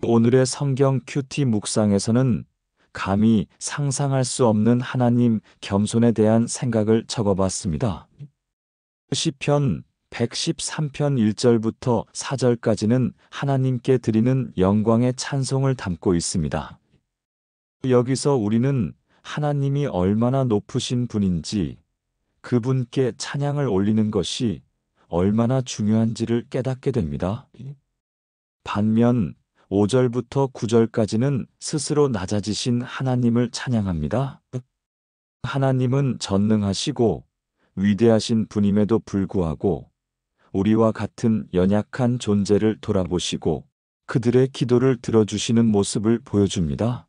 오늘의 성경 큐티 묵상에서는 감히 상상할 수 없는 하나님 겸손에 대한 생각을 적어봤습니다. 시편 113편 1절부터 4절까지는 하나님께 드리는 영광의 찬송을 담고 있습니다. 여기서 우리는 하나님이 얼마나 높으신 분인지, 그분께 찬양을 올리는 것이 얼마나 중요한지를 깨닫게 됩니다. 반면 5절부터 9절까지는 스스로 낮아지신 하나님을 찬양합니다. 하나님은 전능하시고 위대하신 분임에도 불구하고 우리와 같은 연약한 존재를 돌아보시고 그들의 기도를 들어주시는 모습을 보여줍니다.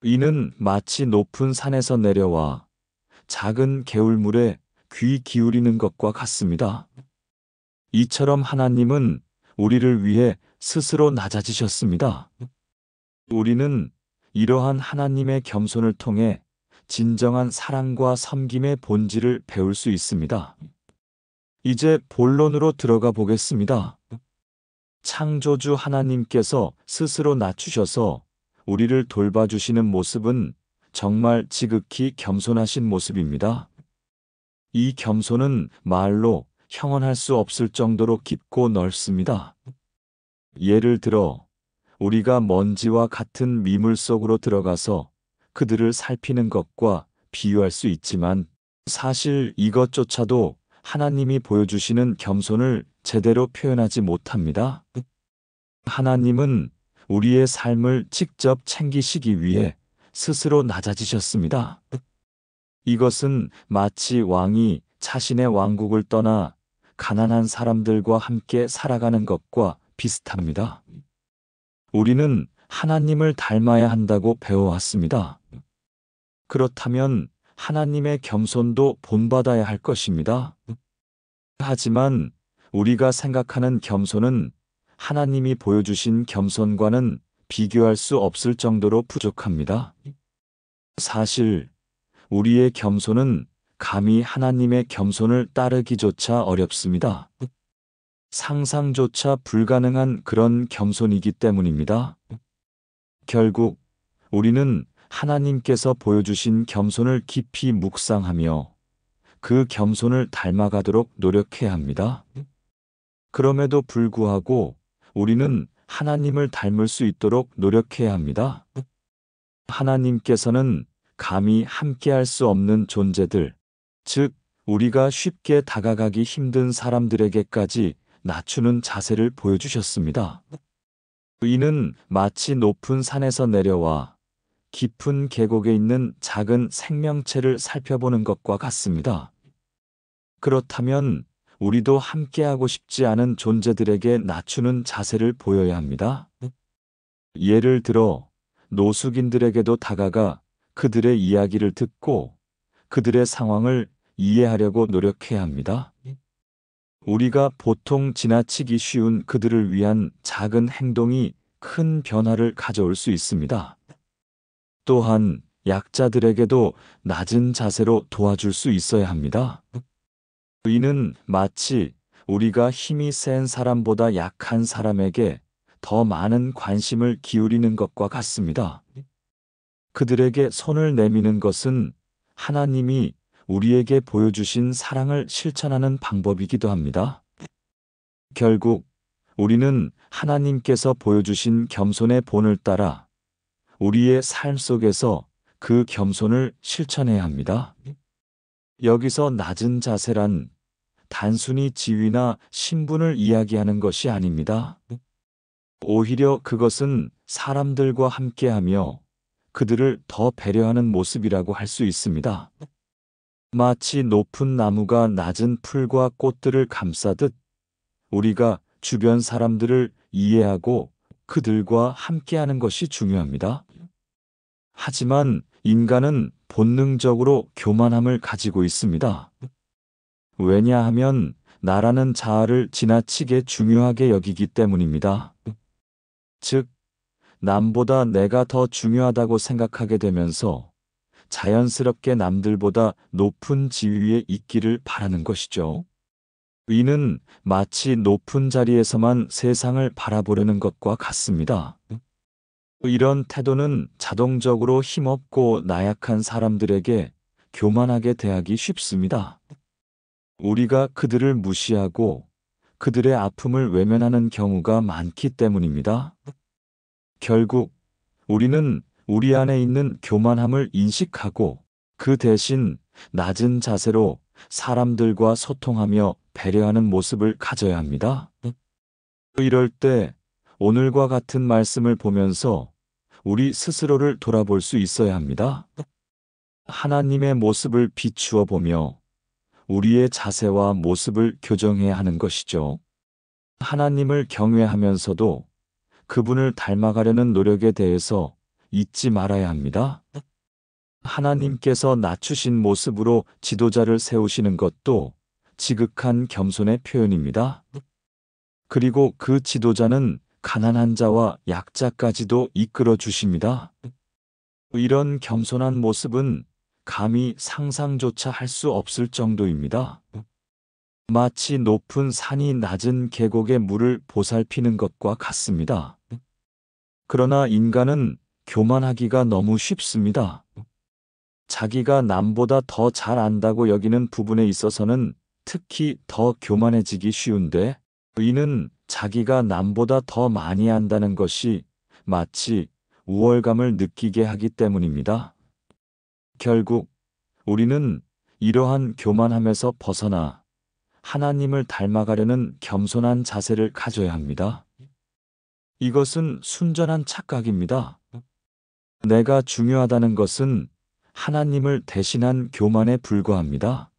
이는 마치 높은 산에서 내려와 작은 개울물에 귀 기울이는 것과 같습니다. 이처럼 하나님은 우리를 위해 스스로 낮아지셨습니다. 우리는 이러한 하나님의 겸손을 통해 진정한 사랑과 섬김의 본질을 배울 수 있습니다. 이제 본론으로 들어가 보겠습니다. 창조주 하나님께서 스스로 낮추셔서 우리를 돌봐주시는 모습은 정말 지극히 겸손하신 모습입니다. 이 겸손은 말로 형언할 수 없을 정도로 깊고 넓습니다. 예를 들어 우리가 먼지와 같은 미물 속으로 들어가서 그들을 살피는 것과 비유할 수 있지만 사실 이것조차도 하나님이 보여주시는 겸손을 제대로 표현하지 못합니다. 하나님은 우리의 삶을 직접 챙기시기 위해 스스로 낮아지셨습니다. 이것은 마치 왕이 자신의 왕국을 떠나 가난한 사람들과 함께 살아가는 것과 비슷합니다. 우리는 하나님을 닮아야 한다고 배워왔습니다. 그렇다면 하나님의 겸손도 본받아야 할 것입니다. 하지만 우리가 생각하는 겸손은 하나님이 보여주신 겸손과는 비교할 수 없을 정도로 부족합니다. 사실 우리의 겸손은 감히 하나님의 겸손을 따르기조차 어렵습니다. 상상조차 불가능한 그런 겸손이기 때문입니다. 결국 우리는 하나님께서 보여주신 겸손을 깊이 묵상하며 그 겸손을 닮아가도록 노력해야 합니다. 그럼에도 불구하고 우리는 하나님을 닮을 수 있도록 노력해야 합니다. 하나님께서는 감히 함께할 수 없는 존재들, 즉 우리가 쉽게 다가가기 힘든 사람들에게까지 낮추는 자세를 보여주셨습니다. 이는 마치 높은 산에서 내려와 깊은 계곡에 있는 작은 생명체를 살펴보는 것과 같습니다. 그렇다면 우리도 함께하고 싶지 않은 존재들에게 낮추는 자세를 보여야 합니다. 예를 들어 노숙인들에게도 다가가 그들의 이야기를 듣고 그들의 상황을 이해하려고 노력해야 합니다. 우리가 보통 지나치기 쉬운 그들을 위한 작은 행동이 큰 변화를 가져올 수 있습니다. 또한 약자들에게도 낮은 자세로 도와줄 수 있어야 합니다. 이는 마치 우리가 힘이 센 사람보다 약한 사람에게 더 많은 관심을 기울이는 것과 같습니다. 그들에게 손을 내미는 것은 하나님이 우리에게 보여주신 사랑을 실천하는 방법이기도 합니다. 결국 우리는 하나님께서 보여주신 겸손의 본을 따라 우리의 삶 속에서 그 겸손을 실천해야 합니다. 여기서 낮은 자세란 단순히 지위나 신분을 이야기하는 것이 아닙니다. 오히려 그것은 사람들과 함께하며 그들을 더 배려하는 모습이라고 할 수 있습니다. 마치 높은 나무가 낮은 풀과 꽃들을 감싸듯 우리가 주변 사람들을 이해하고 그들과 함께하는 것이 중요합니다. 하지만 인간은 본능적으로 교만함을 가지고 있습니다. 왜냐하면 나라는 자아를 지나치게 중요하게 여기기 때문입니다. 즉, 남보다 내가 더 중요하다고 생각하게 되면서 자연스럽게 남들보다 높은 지위에 있기를 바라는 것이죠. 이는 마치 높은 자리에서만 세상을 바라보려는 것과 같습니다. 이런 태도는 자동적으로 힘없고 나약한 사람들에게 교만하게 대하기 쉽습니다. 우리가 그들을 무시하고 그들의 아픔을 외면하는 경우가 많기 때문입니다. 결국 우리는 우리 안에 있는 교만함을 인식하고 그 대신 낮은 자세로 사람들과 소통하며 배려하는 모습을 가져야 합니다. 이럴 때 오늘과 같은 말씀을 보면서 우리 스스로를 돌아볼 수 있어야 합니다. 하나님의 모습을 비추어 보며 우리의 자세와 모습을 교정해야 하는 것이죠. 하나님을 경외하면서도 그분을 닮아가려는 노력에 대해서 잊지 말아야 합니다. 하나님께서 낮추신 모습으로 지도자를 세우시는 것도 지극한 겸손의 표현입니다. 그리고 그 지도자는 가난한 자와 약자까지도 이끌어 주십니다. 이런 겸손한 모습은 감히 상상조차 할 수 없을 정도입니다. 마치 높은 산이 낮은 계곡의 물을 보살피는 것과 같습니다. 그러나 인간은 교만하기가 너무 쉽습니다. 자기가 남보다 더 잘 안다고 여기는 부분에 있어서는 특히 더 교만해지기 쉬운데, 이는 자기가 남보다 더 많이 안다는 것이 마치 우월감을 느끼게 하기 때문입니다. 결국 우리는 이러한 교만함에서 벗어나 하나님을 닮아가려는 겸손한 자세를 가져야 합니다. 이것은 순전한 착각입니다. 내가 중요하다는 것은 하나님을 대신한 교만에 불과합니다.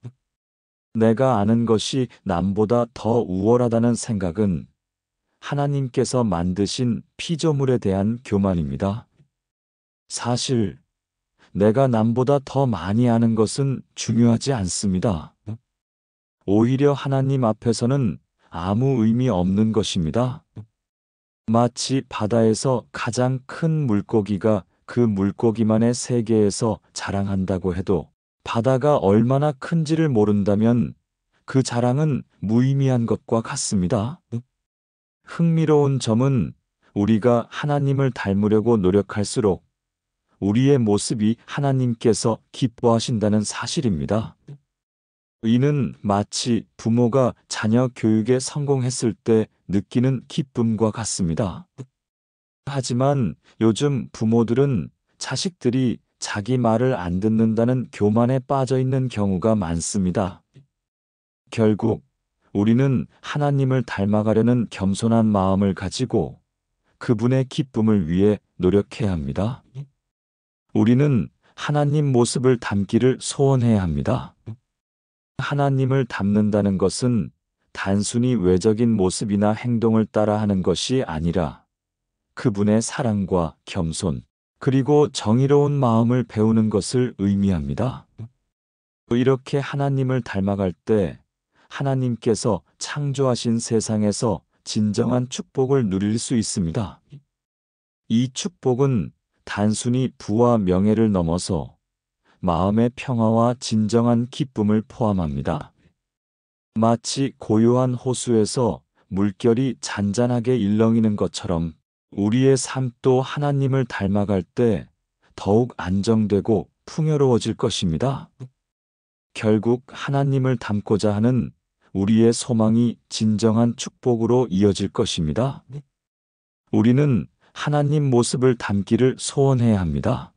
내가 아는 것이 남보다 더 우월하다는 생각은 하나님께서 만드신 피조물에 대한 교만입니다. 사실 내가 남보다 더 많이 아는 것은 중요하지 않습니다. 오히려 하나님 앞에서는 아무 의미 없는 것입니다. 마치 바다에서 가장 큰 물고기가 그 물고기만의 세계에서 자랑한다고 해도 바다가 얼마나 큰지를 모른다면 그 자랑은 무의미한 것과 같습니다. 흥미로운 점은 우리가 하나님을 닮으려고 노력할수록 우리의 모습이 하나님께서 기뻐하신다는 사실입니다. 이는 마치 부모가 자녀 교육에 성공했을 때 느끼는 기쁨과 같습니다. 하지만 요즘 부모들은 자식들이 자기 말을 안 듣는다는 교만에 빠져 있는 경우가 많습니다. 결국 우리는 하나님을 닮아가려는 겸손한 마음을 가지고 그분의 기쁨을 위해 노력해야 합니다. 우리는 하나님 모습을 닮기를 소원해야 합니다. 하나님을 닮는다는 것은 단순히 외적인 모습이나 행동을 따라하는 것이 아니라 그분의 사랑과 겸손, 그리고 정의로운 마음을 배우는 것을 의미합니다. 이렇게 하나님을 닮아갈 때 하나님께서 창조하신 세상에서 진정한 축복을 누릴 수 있습니다. 이 축복은 단순히 부와 명예를 넘어서 마음의 평화와 진정한 기쁨을 포함합니다. 마치 고요한 호수에서 물결이 잔잔하게 일렁이는 것처럼 우리의 삶도 하나님을 닮아갈 때 더욱 안정되고 풍요로워질 것입니다. 결국 하나님을 닮고자 하는 우리의 소망이 진정한 축복으로 이어질 것입니다. 우리는 하나님 모습을 닮기를 소원해야 합니다.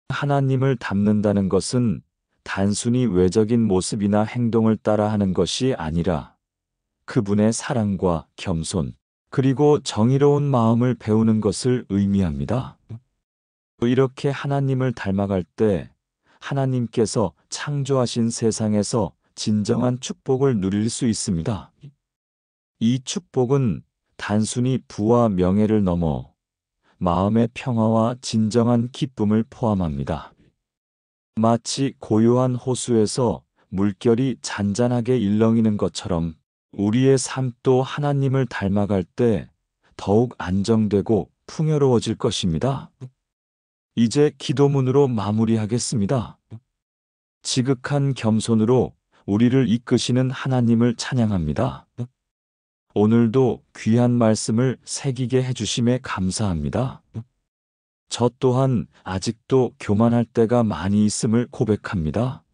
하나님을 닮는다는 것은 단순히 외적인 모습이나 행동을 따라하는 것이 아니라 그분의 사랑과 겸손, 그리고 정의로운 마음을 배우는 것을 의미합니다. 이렇게 하나님을 닮아갈 때 하나님께서 창조하신 세상에서 진정한 축복을 누릴 수 있습니다. 이 축복은 단순히 부와 명예를 넘어 마음의 평화와 진정한 기쁨을 포함합니다. 마치 고요한 호수에서 물결이 잔잔하게 일렁이는 것처럼 우리의 삶도 하나님을 닮아갈 때 더욱 안정되고 풍요로워질 것입니다. 이제 기도문으로 마무리하겠습니다. 지극한 겸손으로 우리를 이끄시는 하나님을 찬양합니다. 오늘도 귀한 말씀을 새기게 해주심에 감사합니다. 저 또한 아직도 교만할 때가 많이 있음을 고백합니다.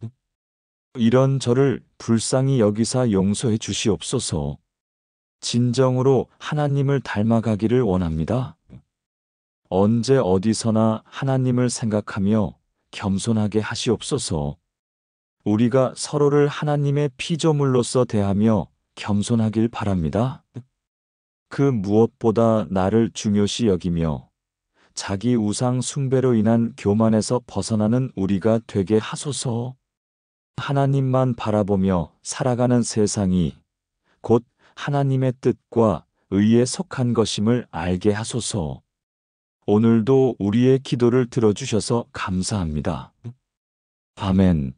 이런 저를 불쌍히 여기사 용서해 주시옵소서. 진정으로 하나님을 닮아가기를 원합니다. 언제 어디서나 하나님을 생각하며 겸손하게 하시옵소서. 우리가 서로를 하나님의 피조물로서 대하며 겸손하길 바랍니다. 그 무엇보다 나를 중요시 여기며 자기 우상 숭배로 인한 교만에서 벗어나는 우리가 되게 하소서. 하나님만 바라보며 살아가는 세상이 곧 하나님의 뜻과 의에 속한 것임을 알게 하소서. 오늘도 우리의 기도를 들어주셔서 감사합니다. 아멘.